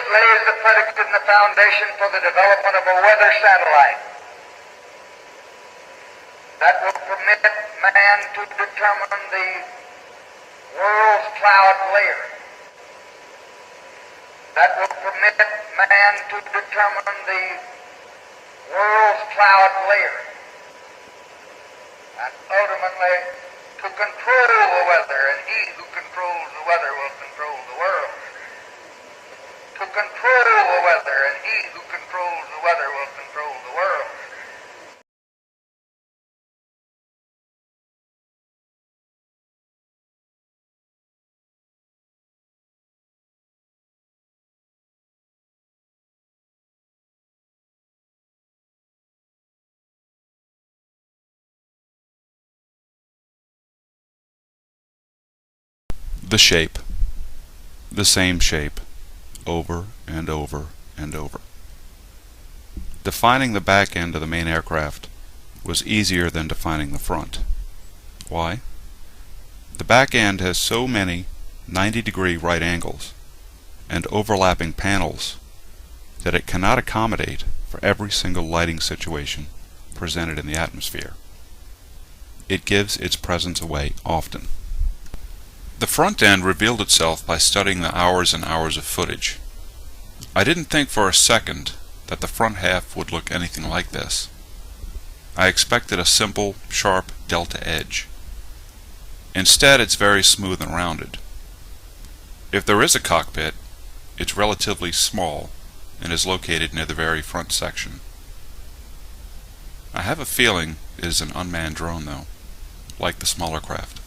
lays the predicate and the foundation for the development of a weather satellite that will permit man to determine the world's cloud layer, that will permit man to determine the world's cloud layer, and ultimately to control the weather, and he who controls the weather will control the world. To control the weather, and he who controls the weather will control the world. The shape. The same shape, over and over and over. Defining the back end of the main aircraft was easier than defining the front. Why? The back end has so many 90-degree right angles and overlapping panels that it cannot accommodate for every single lighting situation presented in the atmosphere. It gives its presence away often. The front end revealed itself by studying the hours and hours of footage. I didn't think for a second that the front half would look anything like this. I expected a simple, sharp delta edge. Instead, it's very smooth and rounded. If there is a cockpit, it's relatively small and is located near the very front section. I have a feeling it is an unmanned drone though, like the smaller craft.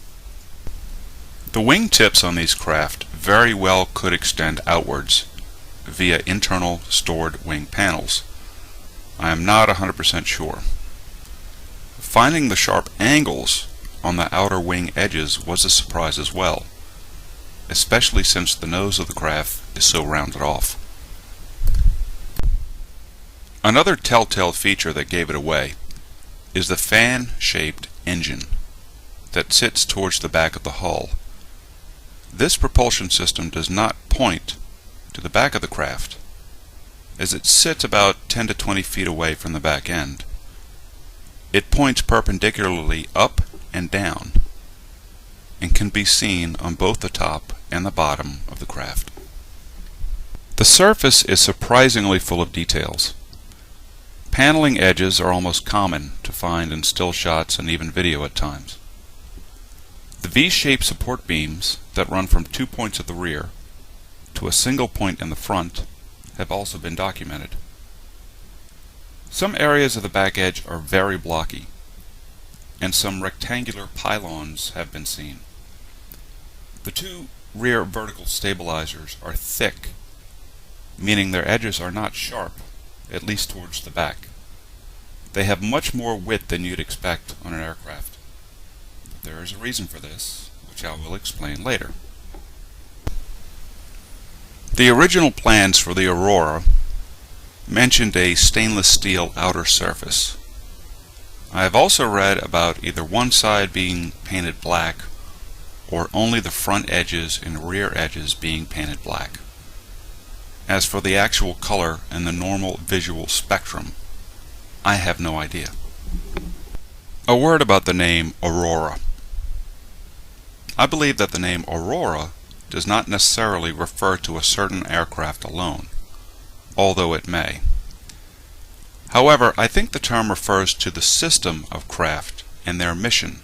The wing tips on these craft very well could extend outwards via internal stored wing panels. I am not 100% sure. Finding the sharp angles on the outer wing edges was a surprise as well, especially since the nose of the craft is so rounded off. Another telltale feature that gave it away is the fan-shaped engine that sits towards the back of the hull. This propulsion system does not point to the back of the craft, as it sits about 10 to 20 feet away from the back end. It points perpendicularly up and down, and can be seen on both the top and the bottom of the craft. The surface is surprisingly full of details. Paneling edges are almost common to find in still shots and even video at times. The V-shaped support beams that run from 2 points at the rear to a single point in the front have also been documented. Some areas of the back edge are very blocky, and some rectangular pylons have been seen. The two rear vertical stabilizers are thick, meaning their edges are not sharp, at least towards the back. They have much more width than you'd expect on an aircraft. There is a reason for this, which I will explain later. The original plans for the Aurora mentioned a stainless steel outer surface. I have also read about either one side being painted black or only the front edges and rear edges being painted black. As for the actual color and the normal visual spectrum, I have no idea. A word about the name Aurora. I believe that the name Aurora does not necessarily refer to a certain aircraft alone, although it may. However, I think the term refers to the system of craft and their mission,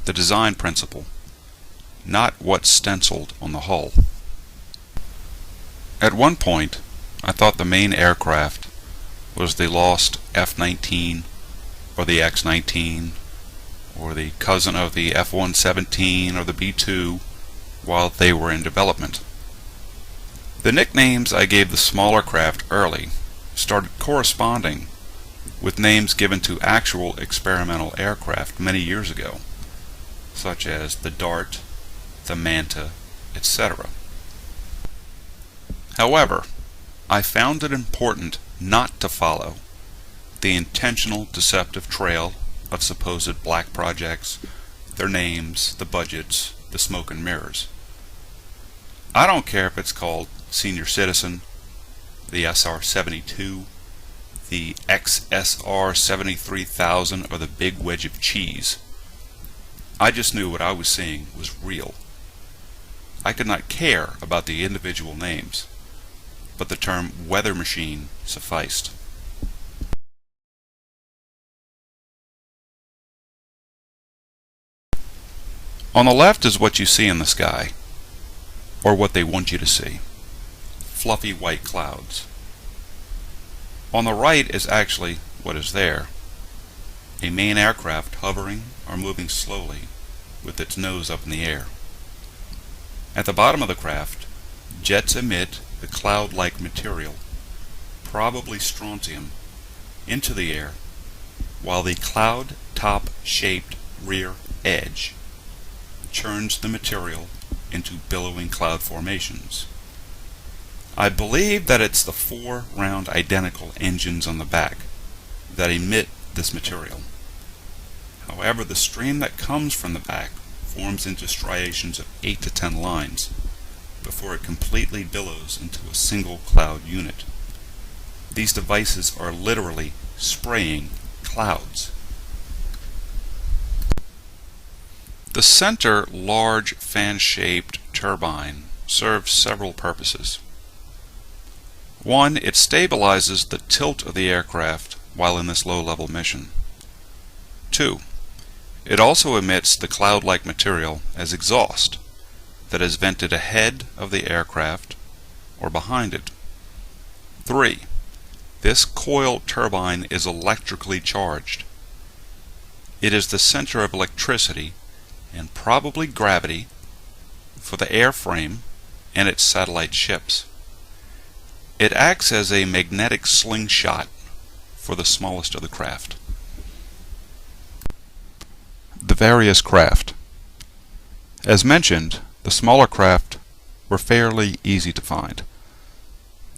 the design principle, not what's stenciled on the hull. At one point, I thought the main aircraft was the lost F-19 or the X-19 or the cousin of the F-117 or the B-2 while they were in development. The nicknames I gave the smaller craft early started corresponding with names given to actual experimental aircraft many years ago, such as the Dart, the Manta, etc. However, I found it important not to follow the intentional deceptive trail of supposed black projects, their names, the budgets, the smoke and mirrors. I don't care if it's called Senior Citizen, the SR-72, the XSR-73,000, or the big wedge of cheese. I just knew what I was seeing was real. I could not care about the individual names, but the term weather machine sufficed. On the left is what you see in the sky, or what they want you to see. Fluffy white clouds. On the right is actually what is there. A main aircraft hovering or moving slowly with its nose up in the air. At the bottom of the craft, jets emit the cloud-like material, probably strontium, into the air, while the cloud top-shaped rear edge churns the material into billowing cloud formations. I believe that it's the 4 round identical engines on the back that emit this material. However, the stream that comes from the back forms into striations of 8 to 10 lines before it completely billows into a single cloud unit. These devices are literally spraying clouds. The center large fan-shaped turbine serves several purposes. 1, it stabilizes the tilt of the aircraft while in this low-level mission. 2, it also emits the cloud-like material as exhaust that is vented ahead of the aircraft or behind it. 3, this coil turbine is electrically charged. It is the center of electricity and probably gravity for the airframe and its satellite ships. It acts as a magnetic slingshot for the smallest of the craft. The various craft. As mentioned, the smaller craft were fairly easy to find.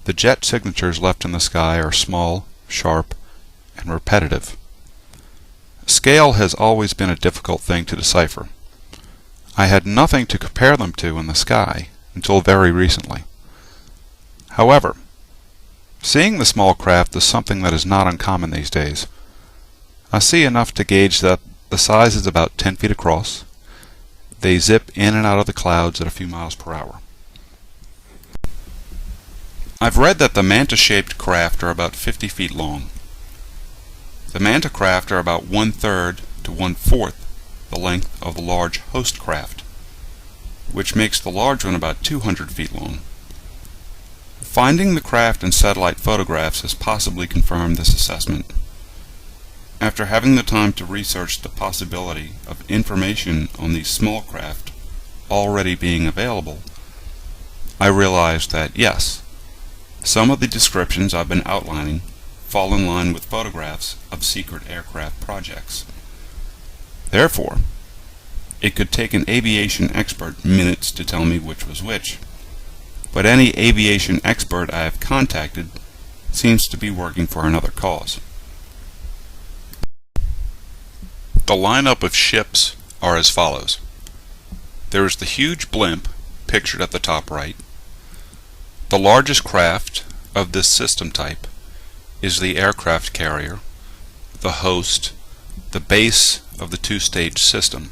The jet signatures left in the sky are small, sharp, and repetitive. Scale has always been a difficult thing to decipher. I had nothing to compare them to in the sky until very recently. However, seeing the small craft is something that is not uncommon these days. I see enough to gauge that the size is about 10 feet across. They zip in and out of the clouds at a few miles per hour. I've read that the manta-shaped craft are about 50 feet long. The manta craft are about 1/3 to 1/4 the length of the large host craft, which makes the large one about 200 feet long. Finding the craft in satellite photographs has possibly confirmed this assessment. After having the time to research the possibility of information on these small craft already being available, I realized that yes, some of the descriptions I've been outlining fall in line with photographs of secret aircraft projects. Therefore, it could take an aviation expert minutes to tell me which was which, but any aviation expert I have contacted seems to be working for another cause. The lineup of ships are as follows. There is the huge blimp pictured at the top right. The largest craft of this system type is the aircraft carrier, the host, the base of the 2-stage system.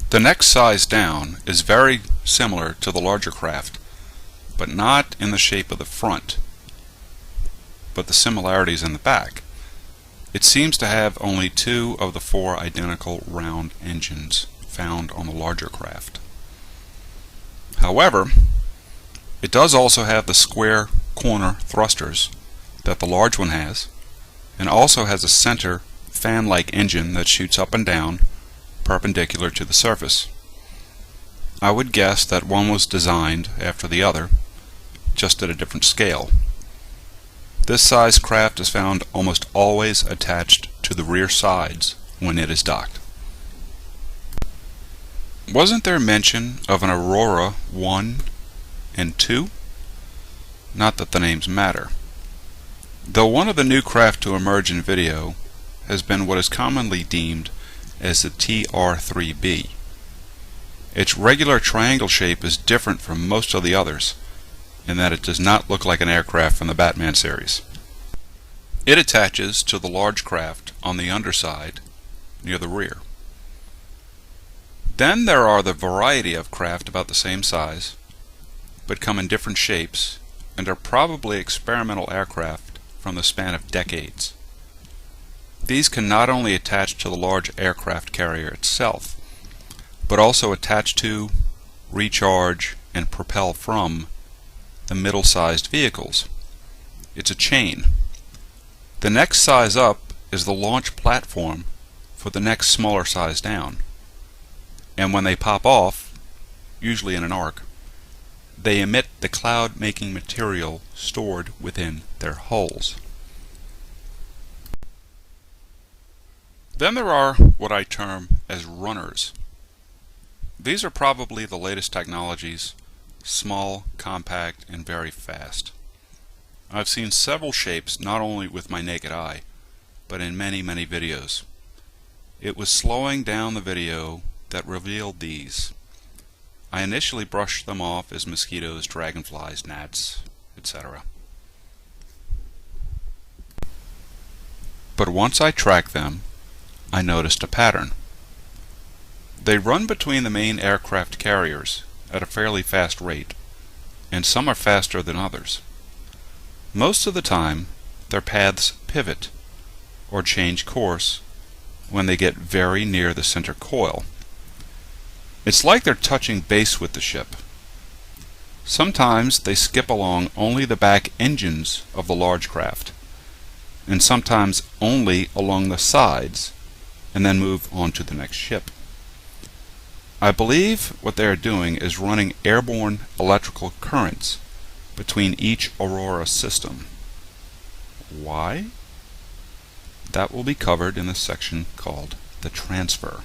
The next size down is very similar to the larger craft, but not in the shape of the front, but the similarities in the back. It seems to have only 2 of the 4 identical round engines found on the larger craft. However, it does also have the square corner thrusters that the large one has, and also has a center fan-like engine that shoots up and down perpendicular to the surface. I would guess that one was designed after the other, just at a different scale. This size craft is found almost always attached to the rear sides when it is docked. Wasn't there mention of an Aurora 1 and 2? Not that the names matter. Though one of the new craft to emerge in video has been what is commonly deemed as the TR-3B. Its regular triangle shape is different from most of the others, in that it does not look like an aircraft from the Batman series. It attaches to the large craft on the underside near the rear. Then there are the variety of craft about the same size, but come in different shapes and are probably experimental aircraft from the span of decades. These can not only attach to the large aircraft carrier itself, but also attach to, recharge, and propel from the middle-sized vehicles. It's a chain. The next size up is the launch platform for the next smaller size down. And when they pop off, usually in an arc, they emit the cloud-making material stored within their hulls. Then there are what I term as runners. These are probably the latest technologies, small, compact, and very fast. I've seen several shapes not only with my naked eye, but in many, many videos. It was slowing down the video that revealed these. I initially brushed them off as mosquitoes, dragonflies, gnats, etc. But once I tracked them, I noticed a pattern. They run between the main aircraft carriers at a fairly fast rate, and some are faster than others. Most of the time, their paths pivot or change course when they get very near the center coil. It's like they're touching base with the ship. Sometimes they skip along only the back engines of the large craft, and sometimes only along the sides, and then move on to the next ship. I believe what they are doing is running airborne electrical currents between each Aurora system. Why? That will be covered in the section called the transfer.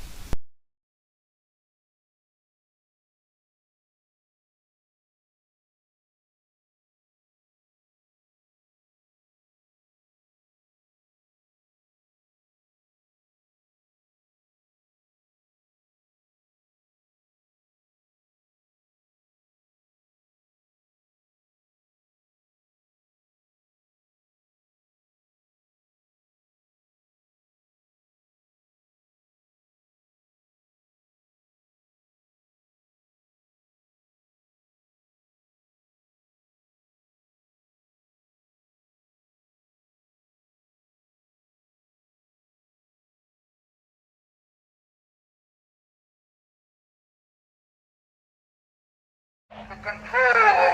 to control